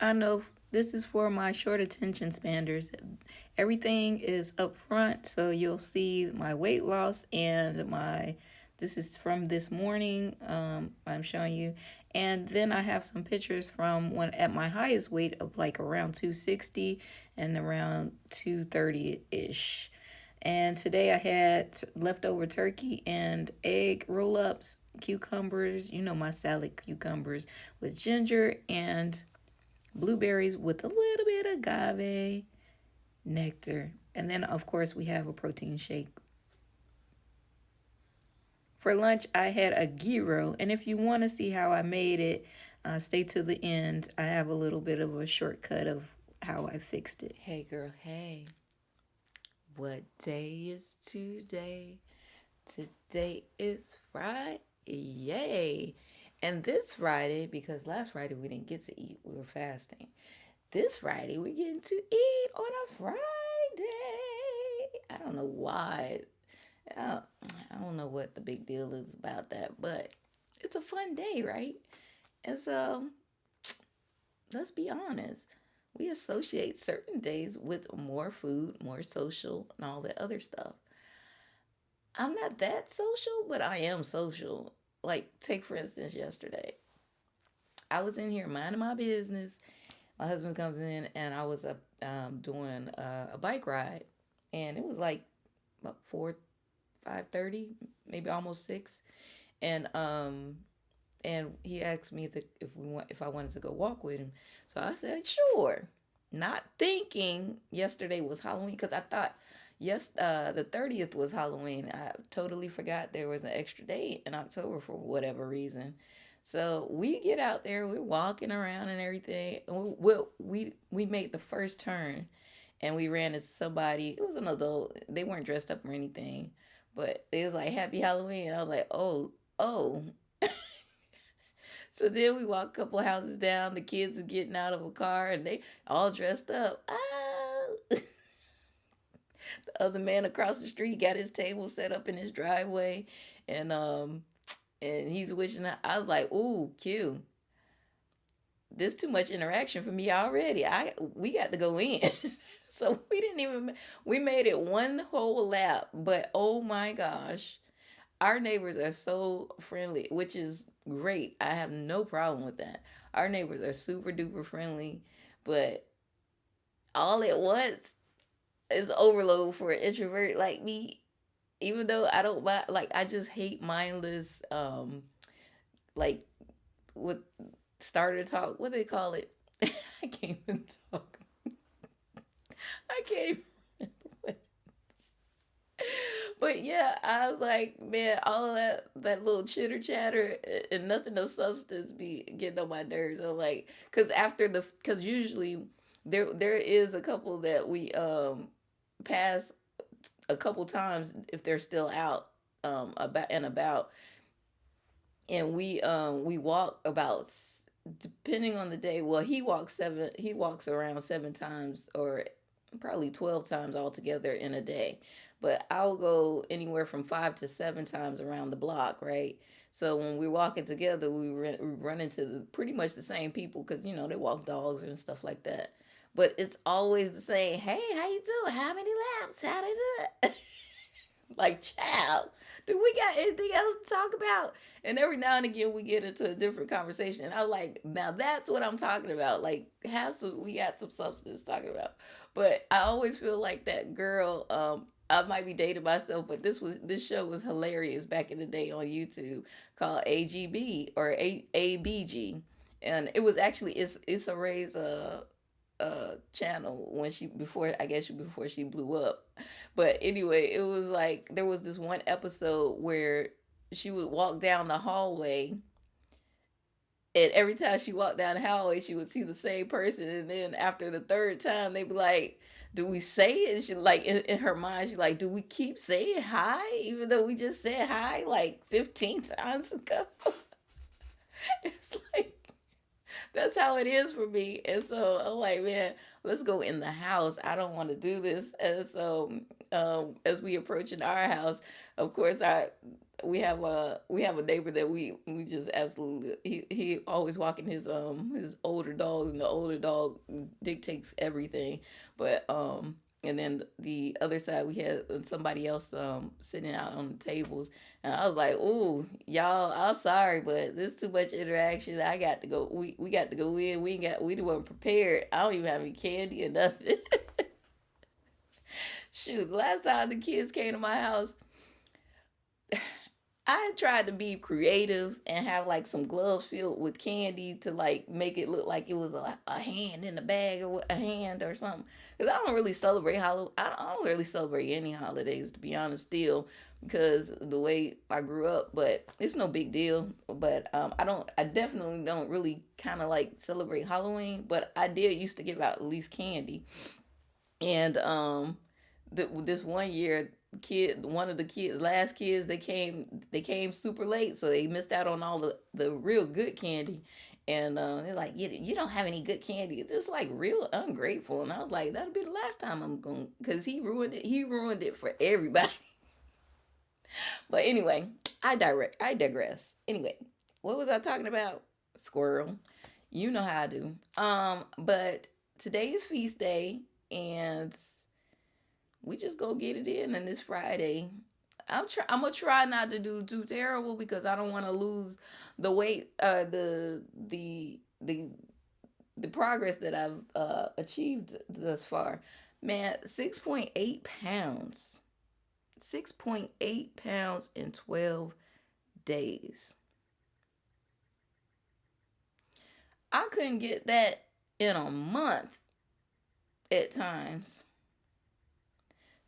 I know this is for my short attention spanners. Everything is up front, so you'll see my weight loss and my. This is from this morning. I'm showing you, and then I have some pictures from when at my highest weight of like around 260 and around 230 ish. And today I had leftover turkey and egg roll ups, cucumbers, my salad cucumbers with ginger and blueberries with a little bit of agave nectar. And then, of course, we have a protein shake. For lunch, I had a gyro. And if you want to see how I made it, stay to the end. I have a little bit of a shortcut of how I fixed it. Hey, girl, hey. What day is today? Today is Friday. Yay. And this Friday, because last Friday we didn't get to eat, we were fasting. This Friday we're getting to eat on a Friday. I don't know why. I don't know what the big deal is about that, but it's a fun day, right? And so let's be honest. We associate certain days with more food, more social, and all that other stuff. I'm not that social, but I am social. Like, take for instance, yesterday. I was in here minding my business. My husband comes in, and I was doing a bike ride, and it was like about 5:30, maybe almost 6, and he asked me if I wanted to go walk with him. So I said sure, not thinking yesterday was Halloween because I thought the 30th was Halloween. I totally forgot there was an extra day in October for whatever reason. So we get out there, we're walking around and everything. And we made the first turn, and we ran into somebody. It was an adult. They weren't dressed up or anything, but it was like Happy Halloween. And I was like, oh. So then we walk a couple houses down. The kids are getting out of a car, and they all dressed up. Ah. The other man across the street got his table set up in his driveway, and he's wishing. I was like, "Ooh, cute. This too much interaction for me already. We got to go in." So we made it one whole lap, but oh my gosh, our neighbors are so friendly, which is great. I have no problem with that. Our neighbors are super duper friendly, but all at once is overload for an introvert like me. Even though I don't mind, like I just hate mindless, like what starter talk. What do they call it? I can't even talk. I can't even remember what. But yeah, I was like, man, all of that little chitter chatter and nothing of substance be getting on my nerves. I'm like, because usually there is a couple that we pass a couple times if they're still out about, and we walk about, depending on the day. Well, he walks around 7 times, or probably 12 times altogether in a day, but I'll go anywhere from 5 to 7 times around the block, right? So when we're walking together, we run into pretty much the same people, because they walk dogs and stuff like that. But it's always the same. Hey, how you doing? How many laps? How they do it? Like, child, do we got anything else to talk about? And every now and again, we get into a different conversation. And I'm like, now that's what I'm talking about. Like, we got some substance talking about. But I always feel like that girl. I might be dating myself, but this show was hilarious back in the day on YouTube, called AGB or ABG, and it was actually Issa Rae's channel when she before I guess before she blew up. But anyway, it was like there was this one episode where she would walk down the hallway, and every time she walked down the hallway she would see the same person, and then after the third time they'd be like, do we say it? And she like in her mind she like, do we keep saying hi even though we just said hi like 15 times ago? It's like that's how it is for me. And so I'm like, man, let's go in the house. I don't want to do this. And so as we approach in our house, of course, we have a neighbor that we just absolutely he always walking his older dogs, and the older dog dictates everything. But and then the other side we had somebody else sitting out on the tables, and I was like, "Ooh, y'all, I'm sorry, but this is too much interaction. I got to go. We got to go in. We weren't prepared. I don't even have any candy or nothing." Shoot, last time the kids came to my house, I tried to be creative and have like some gloves filled with candy to like make it look like it was a hand in the bag, or a hand or something. Because I don't really celebrate Halloween. I don't really celebrate any holidays, to be honest, still, because the way I grew up. But it's no big deal. But I definitely don't really kind of like celebrate Halloween. But I did used to give out at least candy. And this one year, one of the kids, last kids, they came super late, so they missed out on all the real good candy. And they're like, you don't have any good candy. It's just like real ungrateful. And I was like, that'll be the last time I'm going, because he ruined it for everybody. But anyway, I digress. Anyway, what was I talking about? Squirrel. You know how I do. But today is feast day, and we just go get it in, and it's Friday. I'm gonna try not to do too terrible, because I don't want to lose the weight, the progress that I've achieved thus far. Man, 6.8 pounds, 6.8 pounds in 12 days. I couldn't get that in a month at times.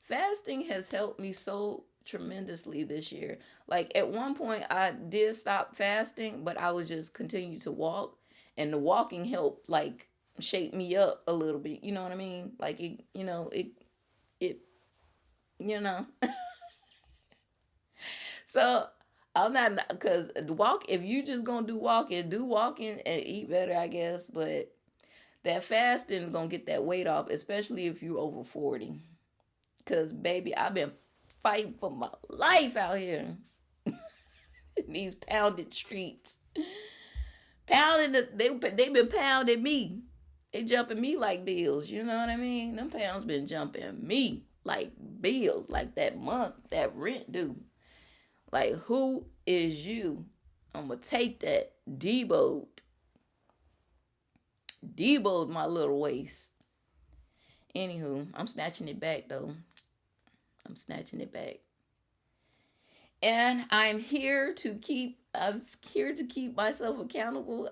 Fasting has helped me so tremendously this year. Like at one point I did stop fasting, but I was just continue to walk, and the walking helped like shape me up a little bit. You know what I mean? Like it you know. So I'm not, because walk. If you just gonna do walking and eat better, I guess. But that fasting is gonna get that weight off, especially if you're over 40. Cause baby, I've been fighting for my life out here in these pounded streets. They've been pounding me. They jumping me like bills. You know what I mean? Them pounds been jumping me like bills, like that month, that rent due. Like, who is you? I'm gonna take that deboed my little waist. Anywho, I'm snatching it back though. I'm snatching it back. And I'm here to keep myself accountable.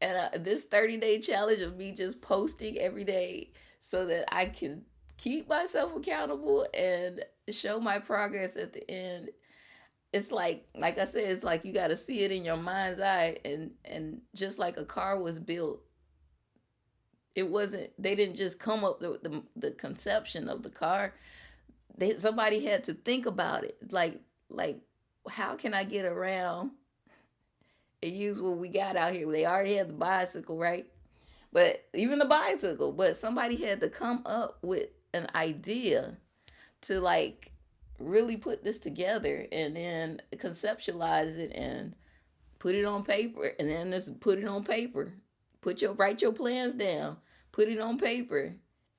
And this 30-day challenge of me just posting every day, so that I can keep myself accountable and show my progress at the end. It's like I said, it's like you got to see it in your mind's eye. And just like a car was built, it wasn't, they didn't just come up with the conception of the car. Somebody had to think about it, like how can I get around and use what we got out here. They already had the bicycle, right? But even the bicycle, but somebody had to come up with an idea to like really put this together, and then conceptualize it and put it on paper, and then just put it on paper. Write your plans down, put it on paper,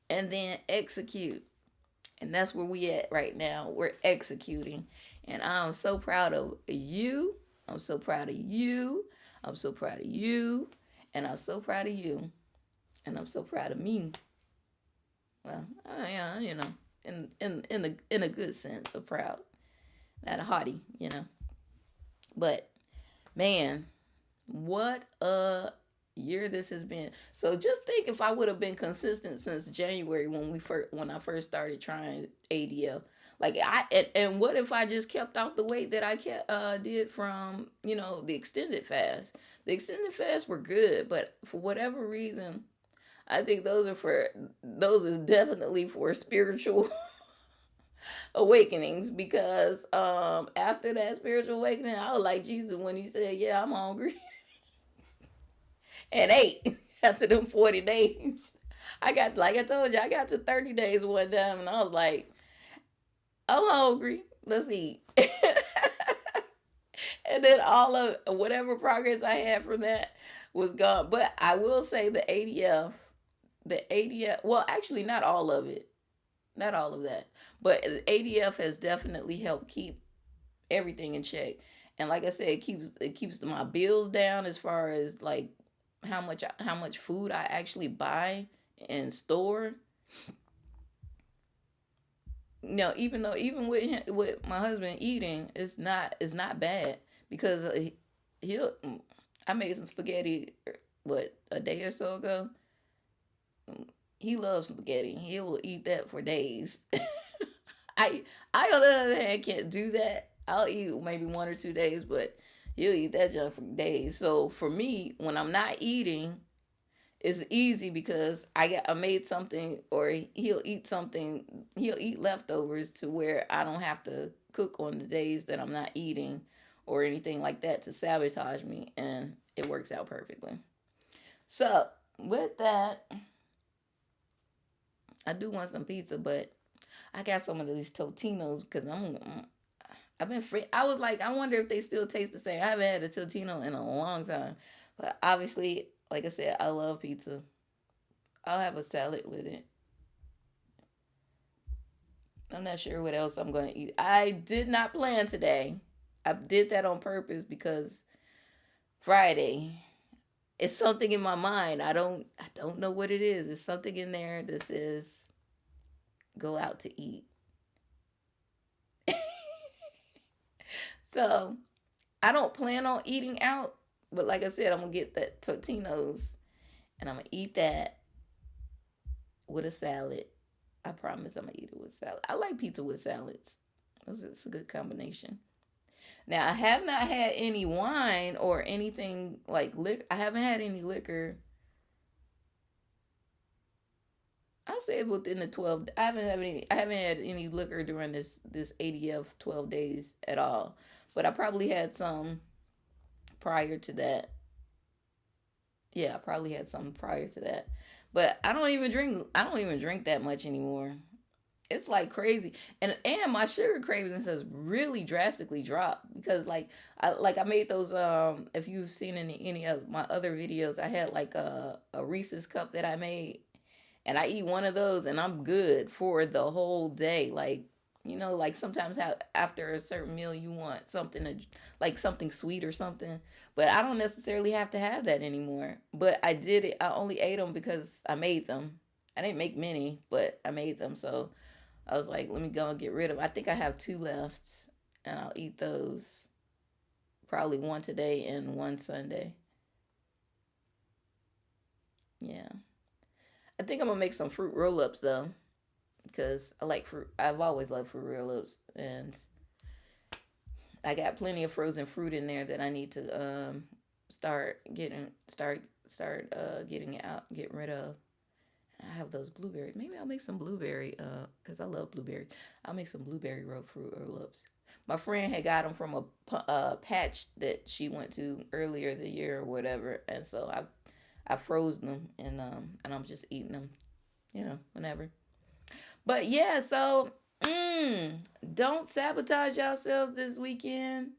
and then execute. And that's where we at right now. We're executing. And I'm so proud of you. I'm so proud of you. I'm so proud of you. And I'm so proud of you. And I'm so proud of me. Well, yeah, in a good sense of proud. Not a haughty. But man, what a year this has been. So just think, if I would have been consistent since January, when I first started trying ADF. And what if I just kept off the weight that did from the extended fast. The extended fast were good, but for whatever reason, I think those are definitely for spiritual awakenings, because after that spiritual awakening, I was like Jesus when he said, yeah, I'm hungry, and ate after them 40 days. Like I told you, I got to 30 days one time, and I was like, I'm hungry. Let's eat. And then all of whatever progress I had from that was gone. But I will say the ADF, well, actually, not all of it, not all of that, but the ADF has definitely helped keep everything in check. And like I said, it keeps my bills down as far as like how much food I actually buy and store. No, even with with my husband eating, it's not bad because he'll. I made some spaghetti what a day or so ago. He loves spaghetti. He will eat that for days. I I on the other hand can't do that. I'll eat maybe 1 or 2 days, but he'll eat that junk for days. So for me, when I'm not eating, it's easy because I made something, or he'll eat something. He'll eat leftovers to where I don't have to cook on the days that I'm not eating or anything like that to sabotage me, and it works out perfectly. So with that, I do want some pizza, but I got some of these Totinos because I've been free. I was like, I wonder if they still taste the same. I haven't had a Totino in a long time, but obviously, like I said, I love pizza. I'll have a salad with it. I'm not sure what else I'm going to eat. I did not plan today. I did that on purpose because Friday. It's something in my mind. I don't know what it is. It's something in there that says go out to eat. So I don't plan on eating out, but like I said, I'm gonna get that Totino's and I'm gonna eat that with a salad. I promise I'm gonna eat it with salad. I like pizza with salads. It's a good combination. Now I have not had any wine or anything like liquor. I haven't had any liquor. I say within the 12. I haven't had any liquor during this ADF 12 days at all. But I probably had some prior to that. Yeah, I probably had some prior to that. But I don't even drink that much anymore. It's like crazy. And my sugar cravings has really drastically dropped because I made those if you've seen any of my other videos, I had like a Reese's cup that I made, and I eat one of those and I'm good for the whole day. Like, like sometimes how after a certain meal you want something to, like something sweet or something, but I don't necessarily have to have that anymore. But I did it. I only ate them because I made them. I didn't make many, but I made them. So I was like, let me go and get rid of them. I think I have two left, and I'll eat those probably one today and one Sunday. Yeah. I think I'm gonna make some fruit roll ups though, because I like fruit. I've always loved fruit roll ups, and I got plenty of frozen fruit in there that I need to getting out, getting rid of. I have those blueberries. Maybe I'll make some blueberry because I love blueberries. I'll make some blueberry fruit roll ups. My friend had got them from a patch that she went to earlier the year or whatever, and so I froze them and I'm just eating them, whenever. But yeah, so don't sabotage yourselves this weekend.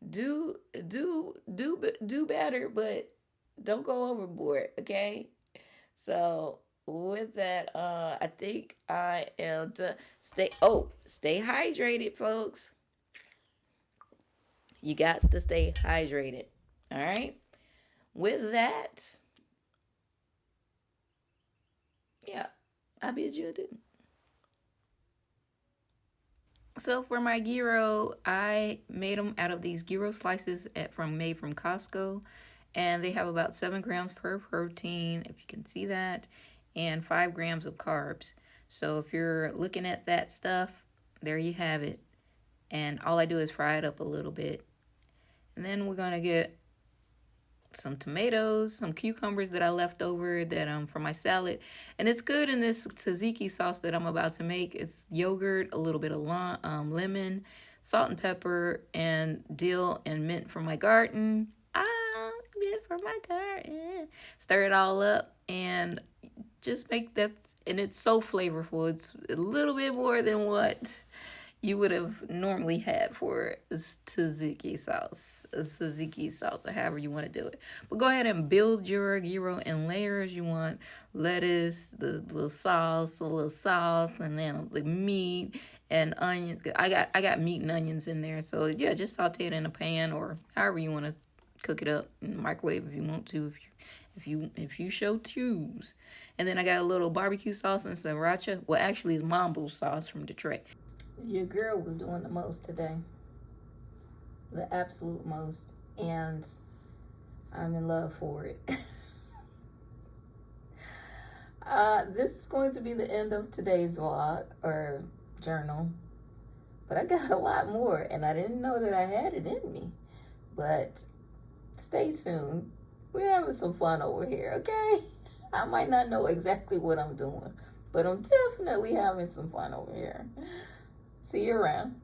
Do better, but don't go overboard. Okay. So with that, I think I am done. Stay hydrated, folks. You got to stay hydrated. All right. With that, yeah, I bid you adieu. So for my gyro, I made them out of these gyro slices made from Costco, and they have about 7 grams per protein, if you can see that, and 5 grams of carbs. So if you're looking at that stuff, there you have it. And all I do is fry it up a little bit, and then we're gonna get some tomatoes, some cucumbers that I left over that from my salad, and it's good in this tzatziki sauce that I'm about to make. It's yogurt, a little bit of lemon, salt and pepper, and dill and mint from my garden. Mint from my garden. Stir it all up and just make that, and it's so flavorful. It's a little bit more than what you would have normally had for tzatziki sauce, or however you want to do it. But go ahead and build your gyro in layers. You want lettuce, the little sauce, and then the meat and onion. I got meat and onions in there. So yeah, just saute it in a pan or however you want to cook it up in the microwave if you want to. If you so choose. And then I got a little barbecue sauce and sriracha. Well, actually, it's mambo sauce from Detroit. Your girl was doing the most today, the absolute most, and I'm in love for it. This is going to be the end of today's vlog or journal, but I got a lot more, and I didn't know that I had it in me. But stay tuned. We're having some fun over here, okay? I might not know exactly what I'm doing, but I'm definitely having some fun over here. See you around.